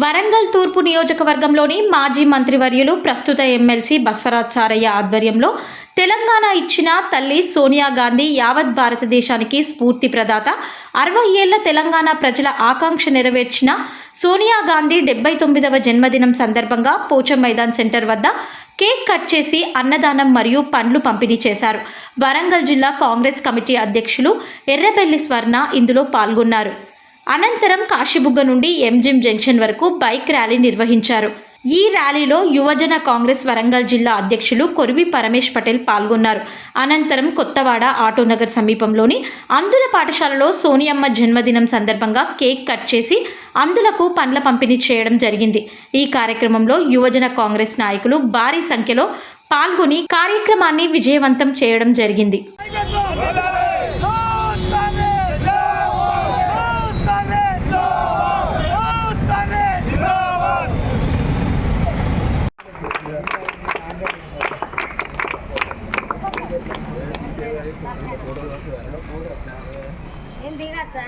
వరంగల్ తూర్పు నియోజకవర్గంలోని మాజీ మంత్రివర్యులు ప్రస్తుత ఎమ్మెల్సీ బస్వరాజ్ సారయ్య ఆధ్వర్యంలో తెలంగాణ ఇచ్చిన తల్లి సోనియా గాంధీ యావత్ భారతదేశానికి స్ఫూర్తి ప్రదాత 60 ఏళ్ల తెలంగాణ ప్రజల ఆకాంక్ష నెరవేర్చిన సోనియా గాంధీ 79వ జన్మదినం సందర్భంగా పోచం మైదాన్ సెంటర్ వద్ద కేక్ కట్ చేసి అన్నదానం మరియు పండ్లు పంపిణీ చేశారు. వరంగల్ జిల్లా కాంగ్రెస్ కమిటీ అధ్యక్షులు ఎర్రబెల్లి స్వర్ణ ఇందులో పాల్గొన్నారు. అనంతరం కాశీబుగ్గ నుండి ఎంజిఎం జంక్షన్ వరకు బైక్ ర్యాలీ నిర్వహించారు. ఈ ర్యాలీలో యువజన కాంగ్రెస్ వరంగల్ జిల్లా అధ్యక్షులు కొరివి పరమేష్ పటేల్ పాల్గొన్నారు. అనంతరం కొత్తవాడ ఆటోనగర్ సమీపంలోని అందుల పాఠశాలలో సోనియమ్మ జన్మదినం సందర్భంగా కేక్ కట్ చేసి అందులకు పండ్ల పంపిణీ చేయడం జరిగింది. ఈ కార్యక్రమంలో యువజన కాంగ్రెస్ నాయకులు భారీ సంఖ్యలో పాల్గొని కార్యక్రమాన్ని విజయవంతం చేయడం జరిగింది. ఏం దిగచ్చా?